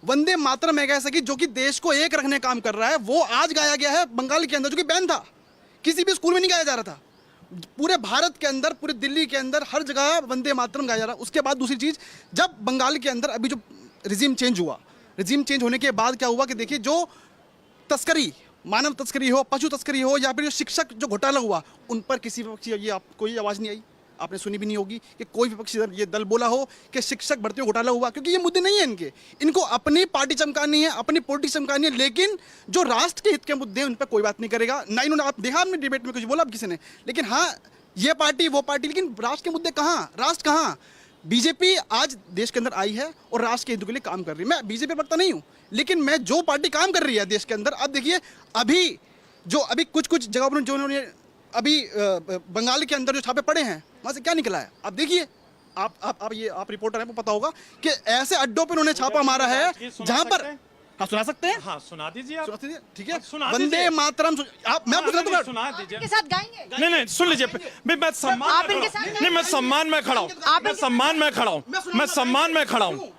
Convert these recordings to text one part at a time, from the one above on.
वंदे मातरम एक ऐसा कि जो कि देश को एक रखने का काम कर रहा है, वो आज गाया गया है बंगाल के अंदर, जो कि बैन था, किसी भी स्कूल में नहीं गाया जा रहा था। पूरे भारत के अंदर, पूरे दिल्ली के अंदर हर जगह वंदे मातरम गाया जा रहा। उसके बाद दूसरी चीज़, जब बंगाल के अंदर अभी जो रिजीम चेंज हुआ, रिजीम चेंज होने के बाद क्या हुआ कि देखिए, जो तस्करी, मानव तस्करी हो, पशु तस्करी हो, या फिर जो शिक्षक जो घोटाला हुआ, उन पर किसी विपक्षी ये आप कोई आवाज़ नहीं आई। आपने सुनी भी नहीं होगी कि कोई विपक्षी ये दल बोला हो कि शिक्षक भर्ती में घोटाला हुआ, क्योंकि ये मुद्दे नहीं है इनके। इनको अपनी पार्टी चमकानी है, अपनी पॉलिटिक्स चमकानी है, लेकिन जो राष्ट्र के हित के मुद्दे हैं उन पर कोई बात नहीं करेगा। ना इन्होंने, आप देखा आपने डिबेट में कुछ बोला अब किसी ने, लेकिन हाँ ये पार्टी वो पार्टी, लेकिन राष्ट्र के मुद्दे कहाँ, राष्ट्र कहाँ। बीजेपी आज देश के अंदर आई है और राष्ट्र के हितों के लिए काम कर रही है। मैं बीजेपी वक्ता नहीं हूँ, लेकिन मैं जो पार्टी काम कर रही है देश के अंदर, अब देखिए अभी कुछ जगह पर जो उन्होंने अभी बंगाल के अंदर जो छापे पड़े हैं, वहाँ से क्या निकला है आप देखिए। आप रिपोर्टर हैं, आपको पता होगा कि ऐसे अड्डों पर उन्होंने छापा मारा है जहाँ पर, हाँ सुना सकते हैं, हाँ सुना दीजिए आप। ठीक है, सुना वंदे मातरम। आप, मैं पूछ रहा था, सुना दीजिए के साथ गाएंगे? नहीं सुन लीजिए भाई, मैं सम्मान आप में इनके खड़ा हूं। साथ नहीं, मैं सम्मान में खड़ा हूँ, मैं सम्मान में खड़ा हूँ, मैं सम्मान में खड़ा हूँ।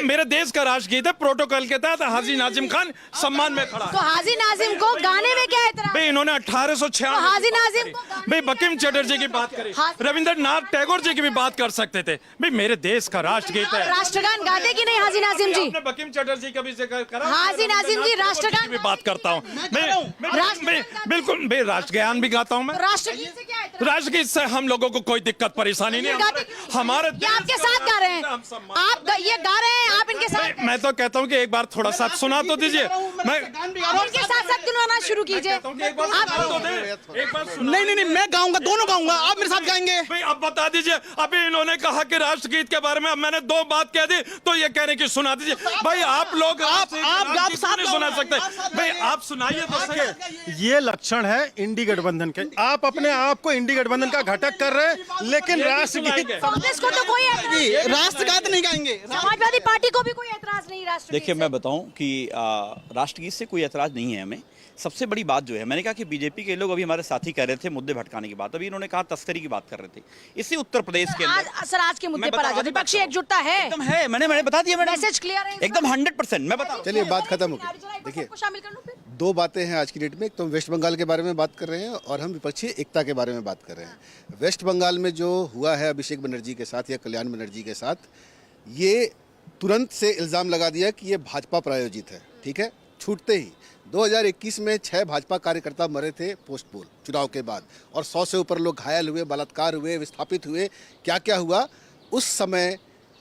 मेरे देश का राष्ट्रगीत है, प्रोटोकॉल के तहत हाजी नाजिम खान सम्मान में खड़ा तो हाजी नाजिम को गाने में क्या एतराज? भाई। इन्होंने 1896 तो हाजी नाजिम को गाने भाई में बंकिम चटर्जी की बात करी, रविंद्रनाथ टैगोर जी की भी बात कर सकते थे भाई। मेरे देश का राष्ट्रगीत है। राष्ट्रगान गाते कि नहीं हाजी नाजिम जी? आपने बंकिम चटर्जी का भी जिक्र करा, हाजी नाजिम जी राष्ट्रगान भी बात करता हूँ बिल्कुल भाई, राष्ट्रगान भी गाता हूँ मैं। राष्ट्रगीत से क्या एतराज? राष्ट्रगीत से हम लोगों को कोई दिक्कत परेशानी नहीं है। हमारे ये आपके साथ गा रहे हैं, आप ये गा रहे हैं, आप इनके साथ। मैं तो कहता हूँ कि एक बार थोड़ा सा सुना तो दीजिए। मैं इनके साथ साथ गुनगुनाना शुरू कीजिए। नहीं, मैं गाऊंगा, दोनों गाऊंगा, आप मेरे साथ गाएंगे। भाई अब बता दीजिए, अभी इन्होंने कहा कि राष्ट्रगीत के बारे में, अब मैंने 2 बात कह दी तो ये कह रहे कि सुना दीजिए। भाई आप लोग आप साथ नहीं सुना सकते भाई, आप सुनाइए तो सही। ये लक्षण है इंडी गठबंधन के। आप अपने आप को इंडी गठबंधन का घटक कर रहे हैं, लेकिन राष्ट्रगीत, कांग्रेस को तो कोई एतराज नहीं, राष्ट्रगान नहीं गाएंगे। समाजवादी पार्टी को भी कोई एतराज नहीं राष्ट्रगीत देखिए, से। मैं बताऊं कि राष्ट्रगीत से कोई एतराज नहीं है हमें। सबसे बड़ी बात जो है, मैंने कहा कि बीजेपी के लोग अभी हमारे साथी कह रहे थे मुद्दे भटकाने की बात, अभी इन्होंने कहा तस्करी की बात कर रहे थे। इसी उत्तर प्रदेश के अंदर सर आज के मुद्दे पर आ जाओ, विपक्षी एकजुटता है, एकदम है। मैंने बता दिया मैडम, मैसेज क्लियर है एकदम 100%। मैं बता, चलिए बात खत्म हो गई। देखिए, शामिल कर लूं फिर? 2 बातें हैं आज की डेट में। एक तो हम वेस्ट बंगाल के बारे में बात कर रहे हैं और हम विपक्षी एकता के बारे में बात कर रहे हैं। वेस्ट बंगाल में जो हुआ है अभिषेक बनर्जी के साथ या कल्याण बनर्जी के साथ, ये तुरंत से इल्ज़ाम लगा दिया कि ये भाजपा प्रायोजित है। ठीक है, छूटते ही 2021 में 6 भाजपा कार्यकर्ता मरे थे पोस्ट पोल चुनाव के बाद, और 100 से ऊपर लोग घायल हुए, बलात्कार हुए, विस्थापित हुए। क्या क्या हुआ उस समय,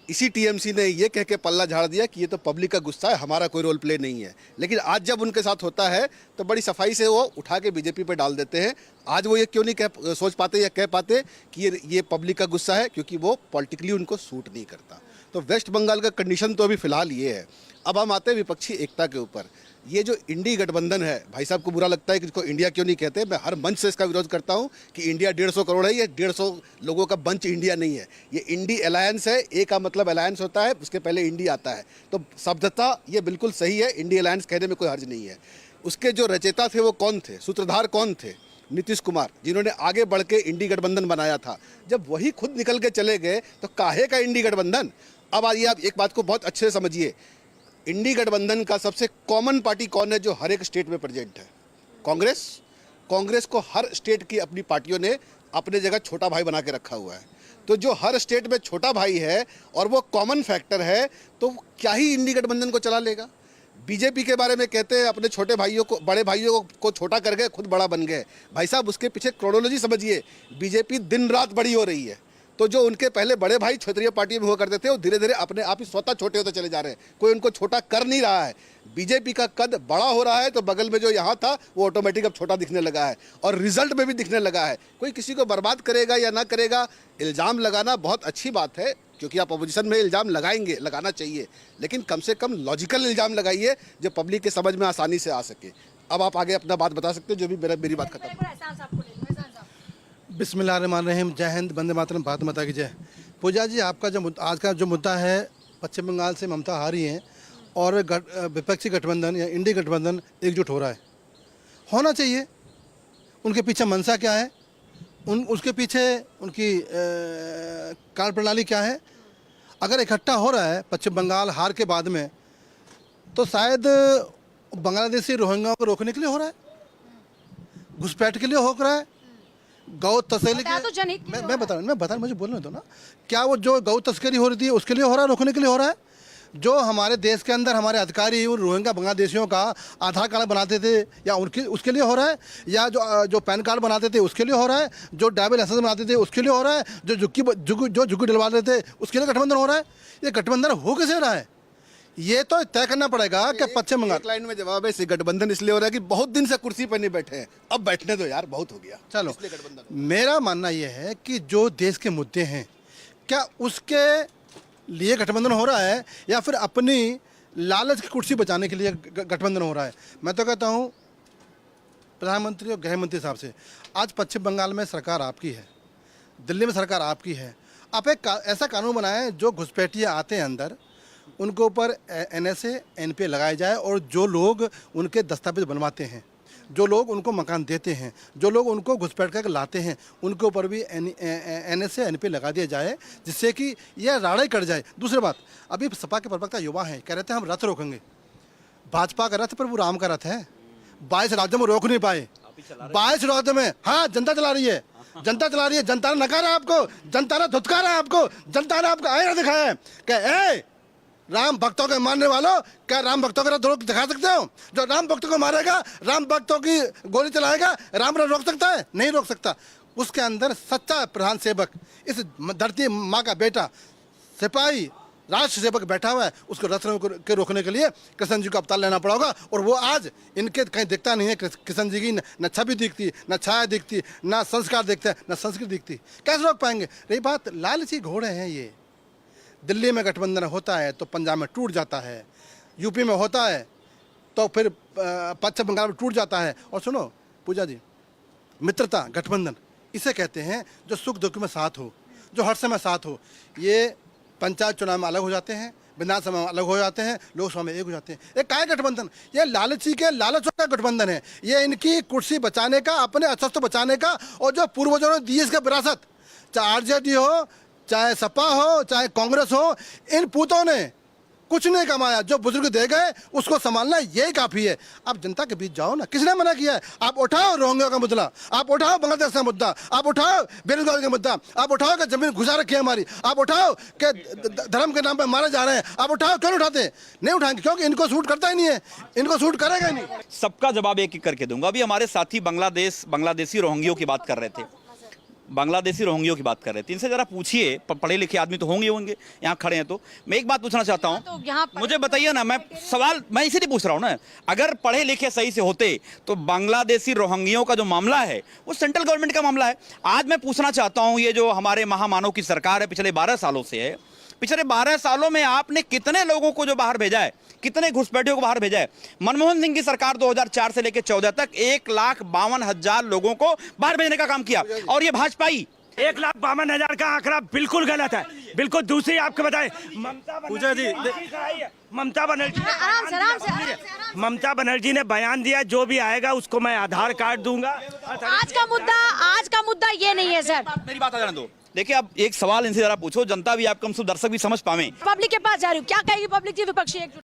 इसी टीएमसी ने ये कह के पल्ला झाड़ दिया कि ये तो पब्लिक का गुस्सा है, हमारा कोई रोल प्ले नहीं है। लेकिन आज जब उनके साथ होता है तो बड़ी सफाई से वो उठा के बीजेपी पे डाल देते हैं। आज वो ये क्यों नहीं सोच पाते या कह पाते कि ये पब्लिक का गुस्सा है, क्योंकि वो पॉलिटिकली उनको सूट नहीं करता। तो वेस्ट बंगाल का कंडीशन तो अभी फिलहाल ये है। अब हम आते हैं विपक्षी एकता के ऊपर। ये जो इंडी गठबंधन है, भाई साहब को बुरा लगता है कि इसको इंडिया क्यों नहीं कहते। मैं हर मंच से इसका विरोध करता हूँ कि इंडिया 150 करोड़ है, ये 150 लोगों का बंच इंडिया नहीं है। ये इंडी अलायंस है। ए का मतलब अलायंस होता है, उसके पहले इंडी आता है। तो शब्दता ये बिल्कुल सही है, इंडी अलायंस कहने में कोई हर्ज नहीं है। उसके जो रचयिता थे वो कौन थे, सूत्रधार कौन थे? नीतीश कुमार, जिन्होंने आगे बढ़ के इंडी गठबंधन बनाया था। जब वही खुद निकल के चले गए तो काहे का इंडी गठबंधन। अब आइए आप एक बात को बहुत अच्छे से समझिए, इंडी गठबंधन का सबसे कॉमन पार्टी कौन है जो हर एक स्टेट में प्रेजेंट है? कांग्रेस। कांग्रेस को हर स्टेट की अपनी पार्टियों ने अपने जगह छोटा भाई बना के रखा हुआ है। तो जो हर स्टेट में छोटा भाई है और वो कॉमन फैक्टर है, तो क्या ही इंडी गठबंधन को चला लेगा? बीजेपी के बारे में कहते हैं अपने छोटे भाइयों को, बड़े भाइयों को छोटा कर गए, खुद बड़ा बन गए। भाई साहब, उसके पीछे क्रोनोलॉजी समझिए। बीजेपी दिन रात बड़ी हो रही है, तो जो उनके पहले बड़े भाई क्षेत्रीय पार्टी में हुआ करते थे, वो धीरे धीरे अपने आप ही स्वतः छोटे होते चले जा रहे हैं। कोई उनको छोटा कर नहीं रहा है। बीजेपी का कद बड़ा हो रहा है तो बगल में जो यहाँ था वो ऑटोमेटिक अब छोटा दिखने लगा है, और रिजल्ट में भी दिखने लगा है। कोई किसी को बर्बाद करेगा या ना करेगा, इल्ज़ाम लगाना बहुत अच्छी बात है, क्योंकि आप अपोजिशन में इल्ज़ाम लगाएंगे, लगाना चाहिए, लेकिन कम से कम लॉजिकल इल्ज़ाम लगाइए जो पब्लिक के समझ में आसानी से आ सके। अब आप आगे अपना बात बता सकते हो, जो भी मेरी बात खत्म। बिस्मिल्लाहिर्रहमानिर्रहीम। जय हिंद, वंदे मातरम, भारत माता की जय। पूजा जी, आपका जो आज का जो मुद्दा है, पश्चिम बंगाल से ममता हारी हैं और विपक्षी गठबंधन या इंडी गठबंधन एकजुट हो रहा है। होना चाहिए। उनके पीछे मंशा क्या है, उसके पीछे उनकी कार्यप्रणाली क्या है? अगर इकट्ठा हो रहा है पश्चिम बंगाल हार के बाद में, तो शायद बांग्लादेशी रोहिंग्या को रोकने के लिए हो रहा है, घुसपैठ के लिए हो रहा है, गौ तस्करी बताया तो जनहित के लिए मैं बता मुझे बोलने दो ना। क्या वो जो गौ तस्करी हो रही थी उसके लिए हो रहा है, रोकने के लिए हो रहा है? जो हमारे देश के अंदर हमारे अधिकारी उन रोहिंग्या बांग्लादेशियों का आधार कार्ड बनाते थे या उनके उसके लिए हो रहा है, या जो पैन कार्ड बनाते थे उसके लिए हो रहा है, जो ड्राइविंग लाइसेंस बनाते थे उसके लिए हो रहा है, जो झुग्गी डलवाते थे उसके लिए गठबंधन हो रहा है? ये गठबंधन हो कैसे रहा है? ये तो तय करना पड़ेगा कि पश्चिम बंगाल। एक लाइन में जवाब है, इसे गठबंधन इसलिए हो रहा है कि बहुत दिन से कुर्सी पर नहीं बैठे हैं, अब बैठने दो यार, बहुत हो गया। चलो, इसलिए गठबंधन। मेरा मानना यह है कि जो देश के मुद्दे हैं क्या उसके लिए गठबंधन हो रहा है या फिर अपनी लालच की कुर्सी बचाने के लिए गठबंधन हो रहा है? मैं तो कहता हूँ प्रधानमंत्री और गृह मंत्री साहब से, आज पश्चिम बंगाल में सरकार आपकी है, दिल्ली में सरकार आपकी है, आप एक ऐसा कानून बनाएं जो घुसपैठिए आते हैं अंदर उनके ऊपर NSA NPA लगाए जाए, और जो लोग उनके दस्तावेज बनवाते हैं, जो लोग उनको मकान देते हैं, जो लोग उनको घुसपैठ कर लाते हैं, उनके ऊपर भी NSA NPA लगा दिया जाए, जिससे कि यह राड़े कट जाए। दूसरी बात, अभी सपा के प्रवक्ता युवा हैं, कह रहे थे हम रथ रोकेंगे। भाजपा का रथ पर वो राम का रथ है, 22 राज्यों में रोक नहीं पाए, 22 राज्यों में। हाँ, जनता चला रही है, जनता चला रही है, जनता ने नकारा आपको, जनता ने धुतकारा आपको, जनता ने आपको आईना दिखाया है कि राम भक्तों के मारने वालों, क्या राम भक्तों का रोक दिखा सकते हो? जो राम भक्तों को मारेगा, राम भक्तों की गोली चलाएगा, राम रोक सकता है? नहीं रोक सकता। उसके अंदर सच्चा प्रधान सेवक, इस धरती माँ का बेटा, सिपाही, राष्ट्र सेवक बैठा हुआ है, उसको रथ के रोकने के लिए कृष्ण जी को अवतार लेना पड़ेगा। और वो आज इनके कहीं दिखता नहीं है। कृष्ण जी की न छवि दिखती, न छाया दिखती, न संस्कार दिखते हैं, न संस्कृति दिखती। कैसे रोक पाएंगे? रही बात, लालची घोड़े हैं ये। दिल्ली में गठबंधन होता है तो पंजाब में टूट जाता है, यूपी में होता है तो फिर पश्चिम बंगाल में टूट जाता है। और सुनो पूजा जी, मित्रता गठबंधन इसे कहते हैं जो सुख दुख में साथ हो, जो हर समय साथ हो। ये पंचायत चुनाव में अलग हो जाते हैं, विधानसभा में अलग हो जाते हैं, लोकसभा में एक हो जाते हैं। ये क्या है गठबंधन? ये लालची के लालचों का गठबंधन है। ये इनकी कुर्सी बचाने का, अपने अस्तित्व बचाने का, और जो पूर्वजों ने दी इसका विरासत, चाहे RJD हो, चाहे सपा हो, चाहे कांग्रेस हो, इन पूतों ने कुछ नहीं कमाया। जो बुजुर्ग दे गए उसको संभालना यही काफी है। आप जनता के बीच जाओ ना, किसने मना किया है? आप उठाओ रोहिंग्या का मुद्दा, आप उठाओ बांग्लादेश का मुद्दा, आप उठाओ बेरोजगारी का मुद्दा, आप उठाओ कि जमीन घुसा रखी है हमारी, आप उठाओ कि धर्म के नाम पर मारे जा रहे हैं, आप उठाओ। क्यों उठाते? नहीं उठाएंगे क्योंकि इनको सूट करता ही नहीं है, इनको सूट करेगा ही नहीं। सबका जवाब एक एक करके दूंगा। अभी हमारे साथी बांग्लादेशी रोहिंग्यों की बात कर रहे थे, बांग्लादेशी रोहिंग्यों की बात कर रहे थे। इनसे जरा पूछिए, पढ़े लिखे आदमी तो होंगे यहाँ खड़े हैं। तो मैं एक बात पूछना चाहता हूँ, मुझे बताइए ना, मैं सवाल मैं इसीलिए पूछ रहा हूँ ना, अगर पढ़े लिखे सही से होते तो बांग्लादेशी रोहिंग्यों का जो मामला है वो सेंट्रल गवर्नमेंट का मामला है। आज मैं पूछना चाहता हूँ, ये जो हमारे महामानव की सरकार है, पिछले 12 सालों से है, पिछले 12 सालों में आपने कितने लोगों को जो बाहर भेजा है, कितने घुसपैठियों को बाहर भेजा है? मनमोहन सिंह की सरकार 2004 से लेकर 14 तक 1,52,000 लोगों को बाहर भेजने का काम किया, और ये भाजपाई 1,52,000 का आंकड़ा बिल्कुल गलत है। बिल्कुल दूसरी आपको बताएं, ममता बनर्जी ने बयान दिया, जो भी आएगा उसको मैं आधार कार्ड दूंगा। आज का मुद्दा ये नहीं है सर। मेरी बात आ जाने दो। देखिए, अब एक सवाल इनसे जरा पूछो, जनता भी, आप कम से कम दर्शक भी समझ पावे। पब्लिक के पास जा रही हूँ, क्या कहेगी पब्लिक जी? विपक्षी एकजुट